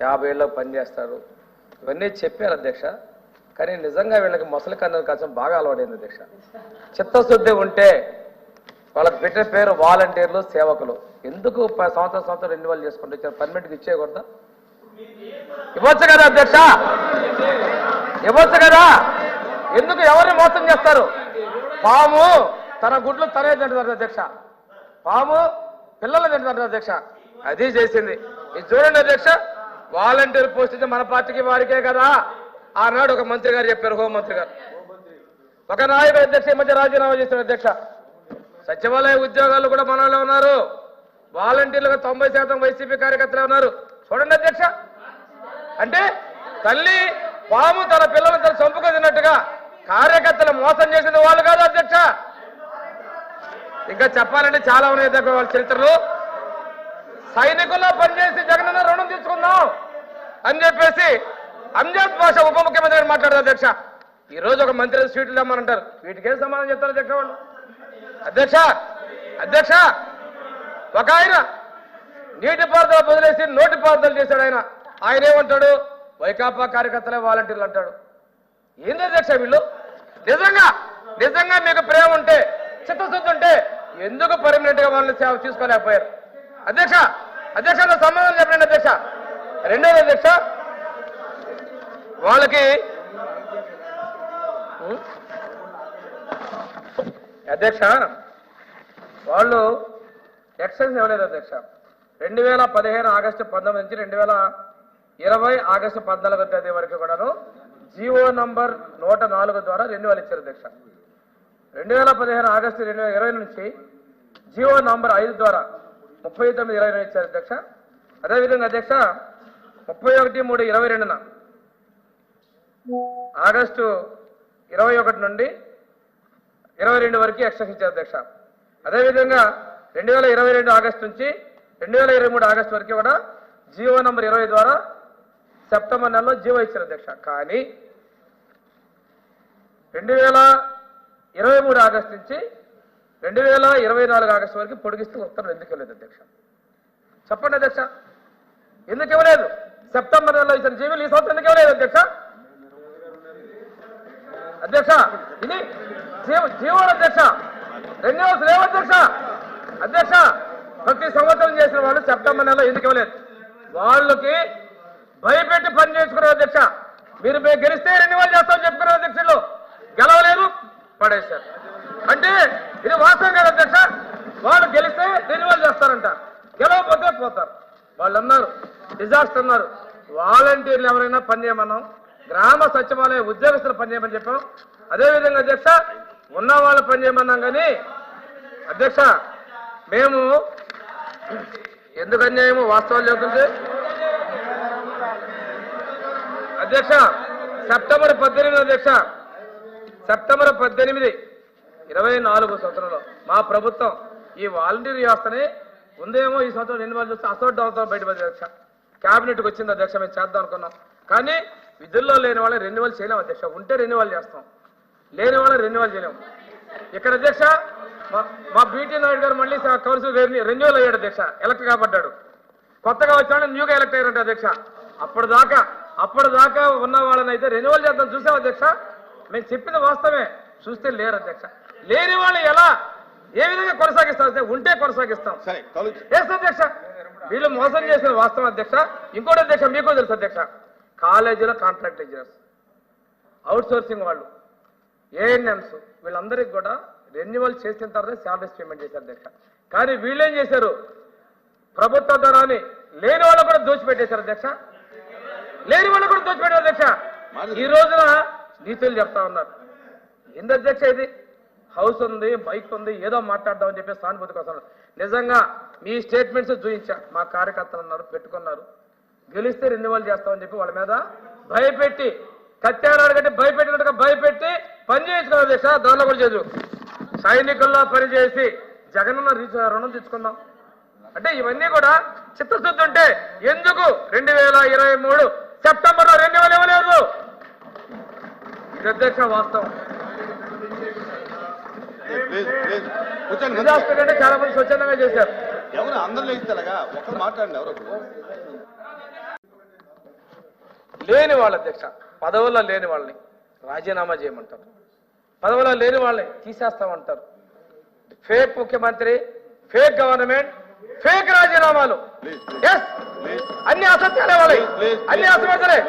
50 ఏళ్ళకి పనిచేస్తారు, ఇవన్నీ చెప్పారు అధ్యక్ష. కానీ నిజంగా వీళ్ళకి మొసలి కన్నుల కష్టం బాగా అలవాడైంది అధ్యక్ష. చిత్తశుద్ధి ఉంటే వాళ్ళకి పెట్టే పేరు వాలంటీర్లు, సేవకులు. ఎందుకు సంవత్సరం రెన్యువల్ చేసుకుంటూ ఇచ్చారు? పర్మిట్కి ఇచ్చేయకూడదా? ఇవ్వచ్చు కదా అధ్యక్ష, ఇవ్వచ్చు కదా. ఎందుకు ఎవరిని మోసం చేస్తారు? పాము తన గుడ్లు తనే తింటారు అధ్యక్ష, పాము పిల్లలు తింటారు అధ్యక్ష. అది చేసింది. ఇది చూడండి అధ్యక్ష, వాలంటీర్ పోస్ట్ ఇచ్చే మన పార్టీకి వారికే కదా ఆనాడు ఒక మంత్రి గారు చెప్పారు, హోంమంత్రి గారు. ఒక నాయకుడు అధ్యక్ష ఈ మధ్య రాజీనామా చేశారు అధ్యక్ష. సచివాలయ ఉద్యోగాలు కూడా మనలో ఉన్నారు, వాలంటీర్లుగా 90% వైసీపీ కార్యకర్తలే ఉన్నారు. చూడండి అధ్యక్ష, అంటే తల్లి పాము తన పిల్లలు తన చంపుకు తిన్నట్టుగా కార్యకర్తలు మోసం చేసిన వాళ్ళు కాదు అధ్యక్ష. ఇంకా చెప్పాలంటే చాలా ఉన్నాయి అధ్యక్ష వాళ్ళ చరిత్రలు. సైనికుల్లో పనిచేసి జగనన్న రుణం తీసుకుందాం అని చెప్పేసి అంజద్ భాష ఉప ముఖ్యమంత్రి గారు మాట్లాడారు అధ్యక్ష. ఈ రోజు ఒక మంత్రి స్వీట్లు ఇవ్వమంటారు, వీటికేం సమాధానం చెప్తారు అధ్యక్ష వాళ్ళు? అధ్యక్ష ఒక ఆయన నీటిపారుదల వదిలేసి నోటిపారుదల చేశాడు. ఆయన ఏమంటాడు? వైకాపా కార్యకర్తలే వాలంటీర్లు అంటాడు. ఏంది అధ్యక్ష వీళ్ళు? నిజంగా మీకు ప్రేమ ఉంటే, చిత్తశుద్ధి ఉంటే ఎందుకు పర్మనెంట్ గా వాళ్ళని సేవ తీసుకోలేకపోయారు? అధ్యక్ష నా సమాధానం చెప్పండి అధ్యక్ష. రెండోది అధ్యక్ష, వాళ్ళకి అధ్యక్ష వాళ్ళు ఎక్స్టెన్షన్ ఇవ్వలేదు అధ్యక్ష. 2015 ఆగస్టు 19 నుంచి 2020 ఆగస్టు 14వ తేదీ వరకు కూడాను జీవో నంబర్ 104 ద్వారా రెన్యువల్ ఇచ్చారు అధ్యక్ష. 2015 ఆగస్టు 2020 నుంచి జీవో నంబర్ 5 ద్వారా 39/20 ఇచ్చారు అధ్యక్ష. అదేవిధంగా అధ్యక్ష 31/3/22 ఆగస్టు 21 నుండి 22 వరకు ఎక్స్టెన్షన్ ఇచ్చారు అధ్యక్ష. అదేవిధంగా 2022 ఆగస్టు నుంచి 2023 ఆగస్టు వరకు కూడా జీవో నంబర్ 20 ద్వారా సెప్టెంబర్ నెలలో జీవో ఇచ్చారు అధ్యక్ష. కానీ 2023 ఆగస్టు నుంచి 2024 ఆగస్టు వరకు పొడిగిస్తూ ఉత్తర్వులు ఎందుకు ఇవ్వలేదు అధ్యక్ష? చెప్పండి అధ్యక్ష, ఎందుకు ఇవ్వలేదు? సెప్టెంబర్ నెలలో ఇచ్చిన జీవోలు ఈ సంవత్సరం ఎందుకు ఇవ్వలేదు అధ్యక్ష? ఇది జీవోలు అధ్యక్ష, రెన్యువల్స్ లేవు అధ్యక్ష. ప్రతి సంవత్సరం చేసిన వాళ్ళు సెప్టెంబర్ నెలలో ఎందుకు ఇవ్వలేదు? వాళ్ళకి భయపెట్టి పని చేసుకున్నారు అధ్యక్ష. మీరు గెలిస్తే రెన్యువల్ చేస్తామని చెప్పుకున్నారు అధ్యక్షులు, గెలవలేదు పడేశారు. అంటే ఇది వాస్తవం కదా అధ్యక్ష? వాళ్ళు గెలిస్తే రెన్యువల్ చేస్తారంట, గెలవకపోతే పోతారు. వాళ్ళు అన్నారు డిజాస్టర్ అన్నారు. వాలంటీర్లు ఎవరైనా పని చేయమన్నాం, గ్రామ సచివాలయ ఉద్యోగస్తులు పని చేయమని చెప్పాం. అదేవిధంగా అధ్యక్ష ఉన్న వాళ్ళు పని చేయమన్నాం. కానీ అధ్యక్ష మేము ఎందుకు అన్యాయము వాస్తవాలు చెబుతుంటే అధ్యక్ష సెప్టెంబర్ 18 అధ్యక్ష, సెప్టెంబర్ 18, 24 సంవత్సరంలో మా ప్రభుత్వం ఈ వాలంటీర్ వ్యవస్థని ఉందేమో ఈ సంవత్సరం రెన్యువల్ చేస్తే అసౌట్ బయటపడింది అధ్యక్ష. క్యాబినెట్కి వచ్చింది అధ్యక్ష, మేము చేద్దాం అనుకున్నాం. కానీ విధుల్లో లేని వాళ్ళని రెన్యువల్ చేయలేము అధ్యక్ష. ఉంటే రెన్యువల్ చేస్తాం, లేని వాళ్ళని రెన్యువల్ చేయలేము. ఇక్కడ అధ్యక్ష మా బీటీ నాయుడు గారు మళ్ళీ కౌన్సిల్ రెన్యువల్ అయ్యాడు అధ్యక్ష, ఎలక్ట్ కాబడ్డాడు. కొత్తగా వచ్చాడు, న్యూగా ఎలక్ట్ అయ్యారంట అధ్యక్ష. అప్పటిదాకా ఉన్న వాళ్ళని అయితే రెన్యువల్ చేద్దాం చూసాం అధ్యక్ష. మేము చెప్పిన వాస్తవమే, చూస్తే లేరు అధ్యక్ష. లేని వాళ్ళు ఎలా ఏ విధంగా కొనసాగిస్తాం? ఉంటే కొనసాగిస్తాం. చేస్తాం అధ్యక్ష. వీళ్ళు మోసం చేసిన వాస్తవం అధ్యక్ష. ఇంకోటి అధ్యక్ష మీకు తెలుసు అధ్యక్ష, కాలేజీలో కాంట్రాక్ట్ టీచర్స్, అవుట్ సోర్సింగ్ వాళ్ళు, ఏఎన్ఎంస్ వీళ్ళందరికీ కూడా రెన్యువల్ చేసిన తర్వాత శాలరీస్ పేమెంట్ చేశారు అధ్యక్ష. కానీ వీళ్ళేం చేశారు? ప్రభుత్వ ధనాన్ని లేని వాళ్ళు కూడా దోచిపెట్టేశారు అధ్యక్ష. లేని వాళ్ళు కూడా దోచిపెట్టారు అధ్యక్ష. ఈ రోజున నీతులు చెప్తా ఉన్నారు. ఏంది అధ్యక్ష ఇది? హౌస్ ఉంది, బైక్ ఉంది, ఏదో మాట్లాడదామని చెప్పి సానుభూతి కోసం. నిజంగా మీ స్టేట్మెంట్స్ చూపించా, మా కార్యకర్తలు ఉన్నారు పెట్టుకున్నారు, గెలిస్తే రెన్యువల్ చేస్తామని చెప్పి వాళ్ళ మీద భయపెట్టి కత్తాడు కంటే భయపెట్టి పని చేయించుకున్నారు అధ్యక్ష. దానిలో కూడా చదువు సైనికుల్లో పనిచేసి జగనన్న రుణం తెచ్చుకుందాం అంటే ఇవన్నీ కూడా చిత్తశుద్ధి ఉంటే ఎందుకు 2023 సెప్టెంబర్లో రెన్యువల్ ఇవ్వలేదు? ఇది అధ్యక్ష వాస్తవం. అంటే చాలా మంది స్వచ్ఛందంగా చేశారు. ఎవరు అందరిలో ఇస్తారా? ఒక్కరు మాట్లాడండి. ఎవరు లేని వాళ్ళ అధ్యక్ష, పదవుల్లో లేని వాళ్ళని రాజీనామా చేయమంటారు, పదవుల్లో లేని వాళ్ళని తీసేస్తామంటారు. ఫేక్ ముఖ్యమంత్రి, ఫేక్ గవర్నమెంట్, ఫేక్ రాజీనామాలు. అన్ని అసత్యాలే వాళ్ళే, అన్ని అసత్యాలే.